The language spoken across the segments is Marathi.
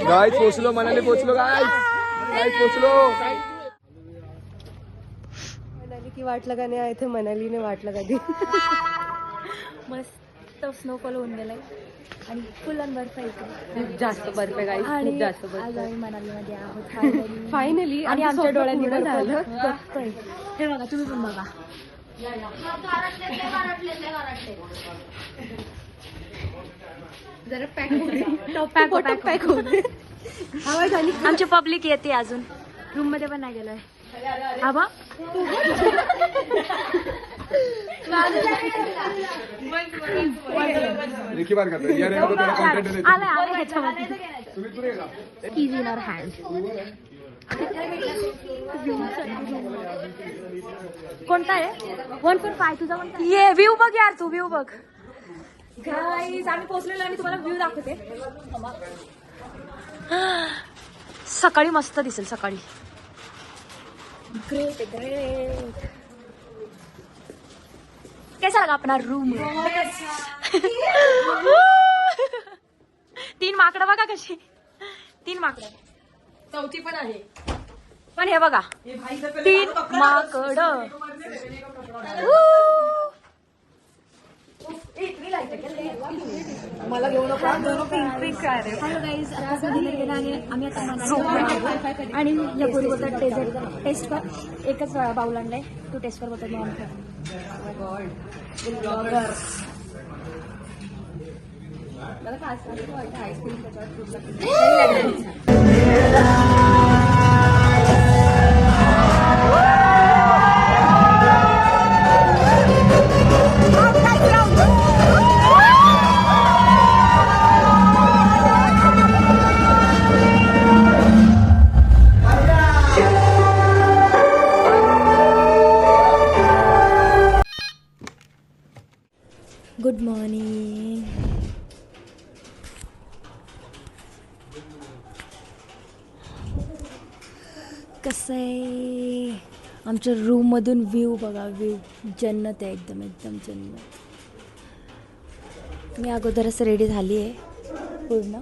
गाइस पोचलो, मनाली पोचलो गाइस पोचलो. मनाली की वाट लगाने आए थे, मनालीने वाट लगा दी. मस्त स्नोफॉल होऊन गेलाय आणि फुल ऑन बर्फ आहे इकडे. खूप जास्त बर्फ आहे गाईस, आणि खूप जास्त आज बर्फ. आम्ही मनालीमध्ये आहोत फायनली. आणि आमच्या डोळ्यांनी पूर्ण झालं. बघतोय. हे बघा, तुम्ही पण बघा. जरा पॅक होऊ दे. पॅक होऊ दे. आवाज आणि आमची पब्लिक येते अजून. रूम मध्ये पण नाही गेलोय. आबा एक ही बार करते यार, ये तो तेरा कंटेंट है. आलाय ह्याच्यामध्ये. तुम्ही पुढे का? Keys in our hand. कोणता आहे 1.5 तुझा कोणता? ये व्ह्यू बघ यार, तू व्ह्यू बघ. गाईज आम्ही पोहोचलेलो आणि तुम्हाला व्ह्यू दाखवते. सकाळी मस्त दिसेल सकाळी. Great great. कैसा लगा अपना रूम? 3 माकडं बघा कशी. 3 माकडं. चौथी पण आहे. पण हे बघा 3 माकडं. मला घेऊ नका. हॅलो गाईज, आता डिनर केला आणि आम्ही आता मनाली आणि या पोरी बोलतात डेझर्ट टेस्ट कर. एकच बाउल आणलाय, तू टेस्ट कर बोलतात. मला खास आईस्क्रीम गुड मॉर्निंग. कसं आहे आमच्या रूम मधून व्ह्यू बघा. व्ह्यू जन्नत आहे, एकदम एकदम जन्नत. मी अगोदरच रेडी झाली आहे पूर्ण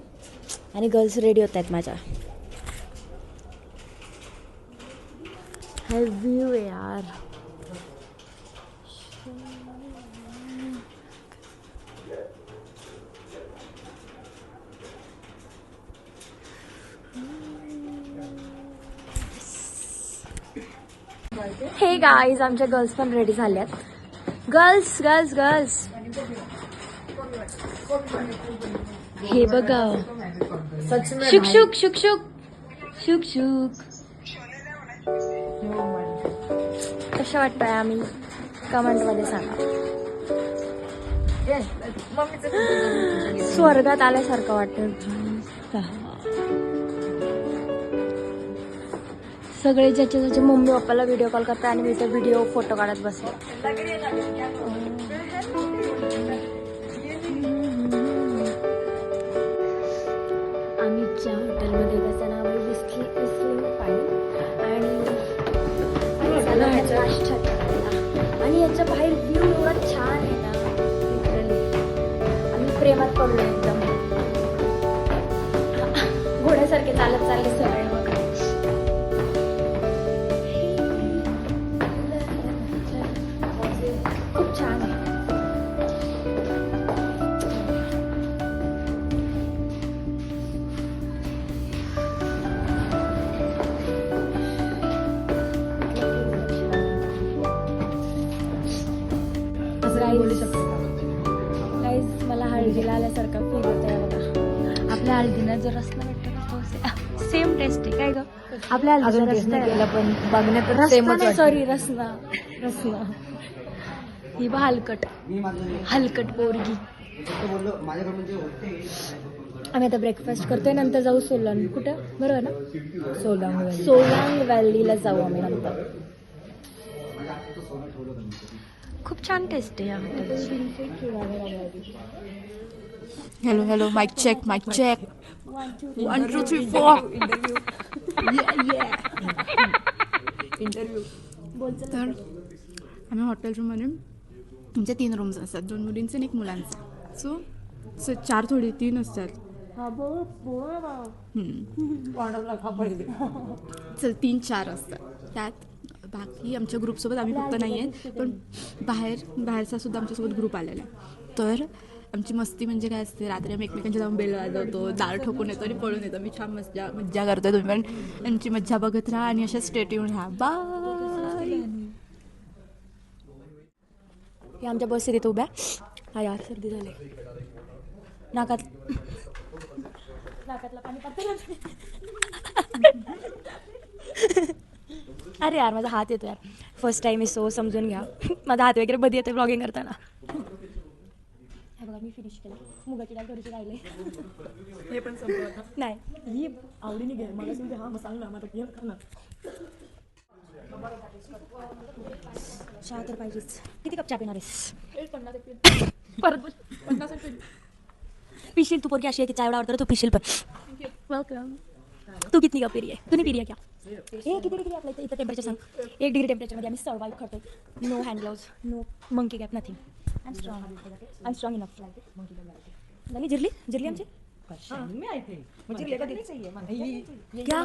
आणि गर्ल्स रेडी होत आहेत माझ्या. हा व्ह्यू आहे यार. हे गाईज आमच्या गर्ल्स पण रेडी झाल्यात. गर्ल्स गर्ल्स गर्ल्स हे बघा. शुक शुक शुक शुक शुक शुक. कशा वाटतंय आम्ही कमेंट मध्ये सांगा. स्वर्गात आल्यासारखं वाटतं. सगळे ज्याच्या ज्याच्या मम्मी पप्पाला व्हिडिओ कॉल करतात आणि मी ते व्हिडिओ फोटो काढत बसले. आम्ही ज्या हॉटेलमध्ये त्याचं नाव आहे विस्लिंग पाणी आणि नाश्ता करायला. आणि याच्या बाहेर व्ह्यू एवढा छान आहे ना, लिटरली आम्ही प्रेमात पडलो एकदम. घोड्यासारखे चालत चालले सगळे. खूप छान आहे. गाईज मला हळदीला आल्यासारखा फील होत आहे बघा. आपल्या हळदीला जो रस्ता भेटतो तो सेम टेस्ट आहे काय ग. आपल्या हळदीचा रस्ता पण बघण्यात रस्ता सॉरी रसना रसना. ही बा हलकट हलकट पोरगी. आम्ही आता ब्रेकफास्ट करतोय, नंतर जाऊ सोलांग. कुठं बरोबर ना, सोलांग व्हॅलीला जाऊ आम्ही नंतर. खूप छान टेस्ट आहे या हॉटेलची. Hello, hello, mic check, mic check. 1, 2, 3, 4. Interview. तर आम्ही हॉटेल रूममध्ये आमच्या 3 रूम्स असतात, 2 मुलींचे आणि 1 मुलांचं. सो 4 थोडी 3 असतात. चल 3-4 असतात त्यात बाकी आमच्या ग्रुपसोबत आम्ही फक्त नाही आहेत पण बाहेरचा सुद्धा आमच्यासोबत ग्रुप आलेला आहे. तर आमची मस्ती म्हणजे काय असते, रात्री आम्ही एकमेकांच्या जाऊन बेल वाजवतो, दार ठोकून येतो आणि पळून येतो. मी छान मज्जा करतो. तुम्ही पण आमची मज्जा बघत राहा आणि अशा स्टेट येऊन राहा. बाय. हे आमच्या बस तिथे उभ्या. हा यार सर्दी झाली नाकातलं पाणी पडतं. अरे यार माझा हात येतो यार, फर्स्ट टाइम सो समजून घ्या. माझा हात वगैरे बधी येते ब्लॉगिंग करताना. हे बघा मी फिनिश केलं. मुगाची डाळ थोडीशी राहिले. हे पण संपलं नाही ही आवडीने घे मला समजा. हा मग सांग ना मला घे ना. चहा तर पाहिजेच. किती कप चहा पिणार आहेस? 50 परत बोल. पिशील तू, पोरगी अशी आहे की चाय आवडतं तू पिशील पण. वेलकम. तू किती कप पिरी आहे? तू नाही पिरी आहे क्या? किती डिग्री आपल्या इथं टेम्परेचर सांग. 1 डिग्री टेम्परेचरमध्ये आम्ही सर्वाईव्ह करतो. No hand gloves, no monkey cap, nothing. I am strong enough. झाली जिरली आमची. क्या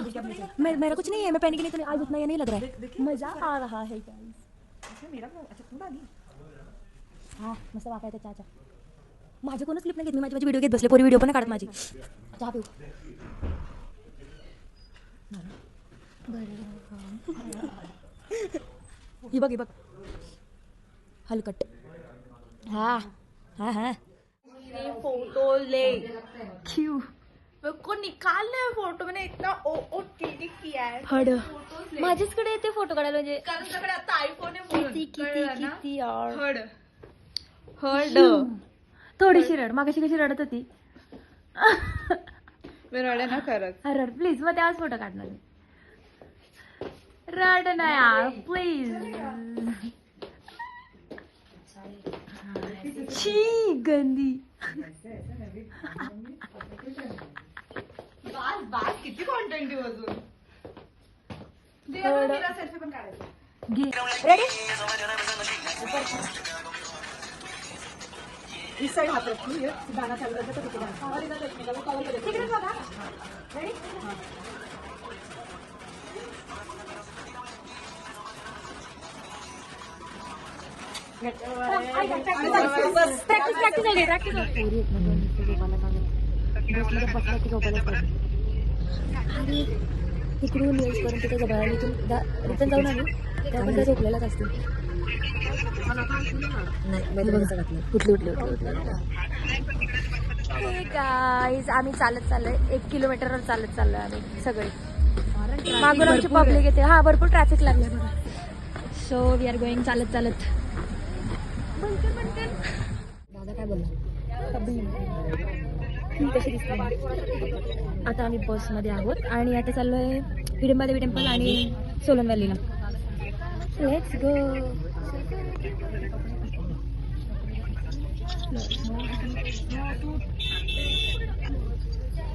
मेरा कुछ नहीं है, मैं पहनी की नहीं. तो आज उतना ये नहीं लग रहा है. मजा आ रहा है. हाँ मस्त वाका येते चहाचा. माझे कोणच क्लिप नाही घेत. मी माझी व्हिडिओ घेत बसले. पुरी व्हिडिओ पण नाही काढत माझी. चहा पिऊ. ही बघ हलकट. हाँ हाँ हाँ फोटो ले क्यों मेरे को निकालना है फोटो. मैंने इतना OOTD किया है. हड माझ्याचकडे येते फोटो काढायला. म्हणजे कारण तुझ्याकडे आता आयफोन आहे. किती यार. हड थोडीशी रड. मागाशी कशी रडत होती. मी रडे ना खरंच. रड प्लीज. मग तेव्हाच फोटो काढणार. रड ना यार प्लीज. छी गंदी. बास किती कॉन्टेंट देऊ अजून. सेल्फी पण काढायचा. रेडी. इस साइड हात रखून ये गाना चालू करते तर तिकडे बघा. रेडी. प्रॅक्टिस तिकडून येईपर्यंत ते गबाळा रिटर्न जाऊन आली तेव्हा पण त्या झोपलेलाच असतील. उठली. गाईज आम्ही चालत चाललोय. 1 किलोमीटरवर चालत चाललोय आम्ही सगळे. मागून आमची पब्लिक येते. हा भरपूर ट्रॅफिक लागले बघा. सो वी आर गोईंग चालत. दादा काय बोलला? कशी दिसते. आता आम्ही बसमध्ये आहोत आणि आता चाललोय हिडंबा देवी टेम्पल आणि सोलन व्हॅलीला. Let's go.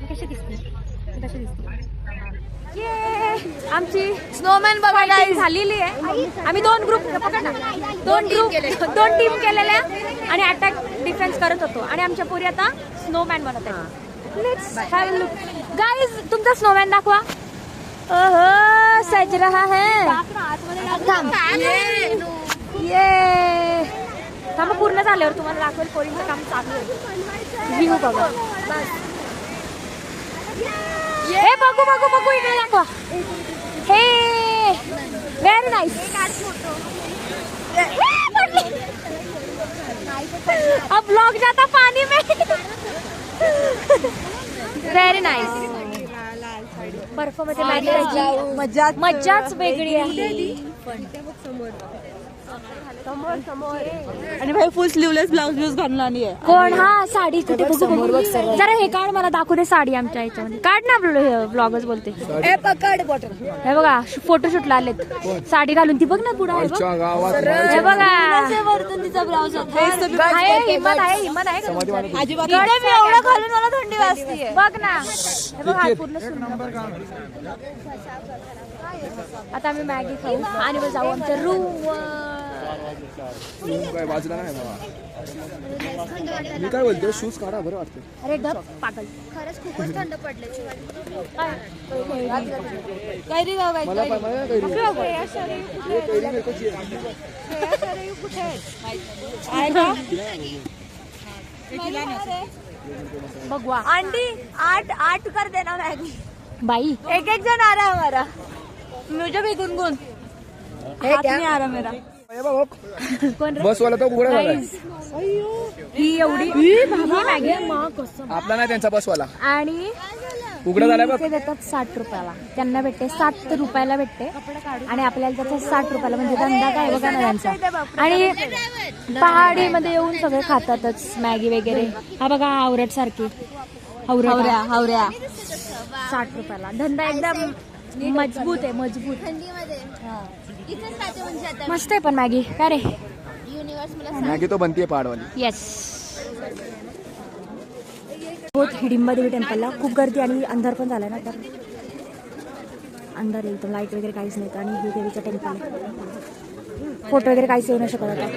कशी दिसते. आमची स्नोमॅन बघायला झालेली आहे. आम्ही 2 टीम केलेल्या आणि अटॅक डिफेन्स करत होतो आणि आमच्या पुरी आता स्नोमॅन बनत आहे. Let's have a look. Guys तुमचा स्नोमॅन दाखवा. ओहो सज रहा है. ये काम पूर्ण झाल्यावर तुम्हाला दाखवेल. पोरींचं काम चालू आहे. व्ह्यू बघा. हे बघू इकडे दाखवा. हे व्हेरी नाईस. अब ब्लॉग जाता पानी में. Very nice. बर्फामध्ये मॅगी खायची मज्जाच वेगळी आहे. आणि भाई फुल स्लीवलेस ब्लाउज घालून आली आहे. कोण? हा साडी कुठे बघू. जरा हे काढ मला दाखवू दे साडी आमच्या ह्याच्यामध्ये. काढ ना ब्लॉगच बोलते. हे बघा फोटोशूटला आलेत साडी घालून. ती बघ ना पुढे. हे बघा तिचा ब्लाउज हिम्मत आहे एवढं घालून मला थंडी वाजते. बघ ना. हे बघा पूर्ण. आता आम्ही मॅगी खाऊ आणि मग जाऊ आमच्या रूमवर. काय वाजला नाही बाबा. मी काय बोलतो शूज काढा बरं वाटतं. अरे गप पागल. खरंच खूपच थंड पडले कैरी गाव मला पण मला नाही कैरी. हे कैरी मेरे को चाहिए. भगवा आंटी 8 कर देना मैगी. बाई एक जन आ रहा है हमारा. मुझे भी गुनगुन. हाथ नहीं आ रहा मेरा. हे बघ, कोण रे? बसवाला तो उघडा झालाय. ही एवढी ही मॅगी आपला नाही त्यांचा बसवाला आणि उघडा झालाय बघ. ते देतात 60 रुपयाला. त्यांना भेटते 7 रुपयाला भेटते आणि आपल्याला त्याचा 60 रुपयाला. म्हणजे धंदा काय बघा ना त्यांचा. आणि पहाडीमध्ये येऊन सगळे खातातच मॅगी वगैरे. हा बघा आवरट सारखी हावऱ्या 60 रुपयाला. धंदा एकदम मजबूत आहे मजबूत. मस्त आहे पण मॅगी काय रे. मॅगी तो बनतीये पहाडवाली. येस. बहुत हिडिंबा देवी टेम्पलला खूप गर्दी आणि अंधार पण झालाय ना. तर अंधार येईल तर लाईट वगैरे काहीच नाही. आणि हे देवीचं टेम्पल आहे. फोटो वगैरे काहीच येऊ नाही शकत आता.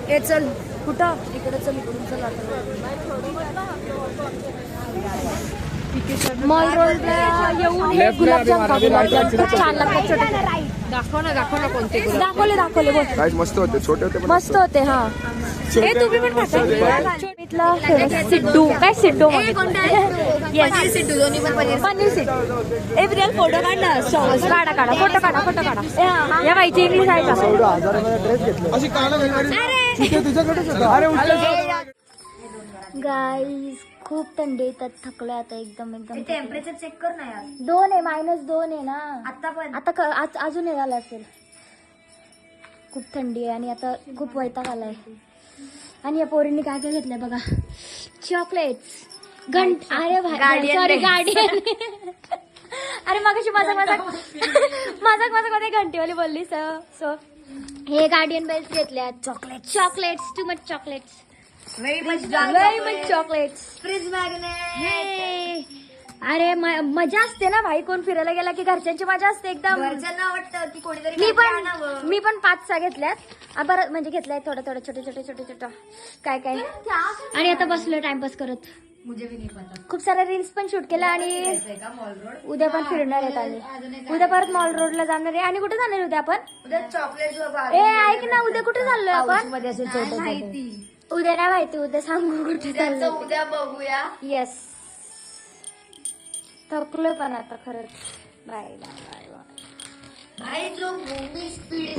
ए चल कुठं इकडे चल इकडून चल आता. मॉल रोडला येऊन हे Left गुलाबजाम ला खाऊ. right ला खूप छान लागतात छोटे. दाखव ना कोणते. दाखवले बोल. काहीच मस्त होते छोटे होते पण मस्त होते हा. हे तुम्ही पण खाता. इथला famous सिड्डू काय सिड्डू येस सिद्धू दोन्ही पण पनीर सिड्डू. ए प्रियल फोटो काढ ना. काढा फोटो काढा. या बाईची इंग्लिश आहे का. अशी काढा तुझ्याकडेच होता. अरे गाईज खूप थंडी येतात. थकलोय आता एकदम टेम्परेचर चेक कर ना यार. 2 आहे -2 आहे ना आता पण. आता अजून हे झालं असेल. खूप थंडी आहे आणि आता खूप वैताग आलाय. आणि या पोरींनी काय काय घेतलंय बघा. चॉकलेट्स अरे सॉरी गार्डियन. अरे मगाशी माझा मध्ये घंटीवाली बोलली. सो हे गार्डियन बेल्स घेतल्यात. Chocolates too much chocolates. Very much chocolates. Fridge magnet. अरे मजा असते ना भाई. कोण फिरायला गेला की घरच्यांची मजा असते एकदम. घरच्यांना वाटतं की कोणीतरी मी पण 5-6 घेतल्यात. बरं म्हणजे घेतलंय थोडं छोटे काय आणि आता बसलोय टाइमपास करत. मुझे भी नहीं पता. खूप साऱ्या रील्स पण शूट केल्या आणि उद्या पण फिरणार आहेत. आम्ही उद्या परत मॉल रोडला जाणार आहे. आणि कुठे जाणार आहे उद्या आपण. उद्या चॉकलेट ए ऐक ना उद्या कुठे चाललोय आपण. मध्ये असे छोटे उद्या नाही माहिती. उद्या सांगू कुठे चाललोय. उद्या बघूया. येस. थकलोय पण आता खरंच. बाय. भाई जो मूवी स्पीड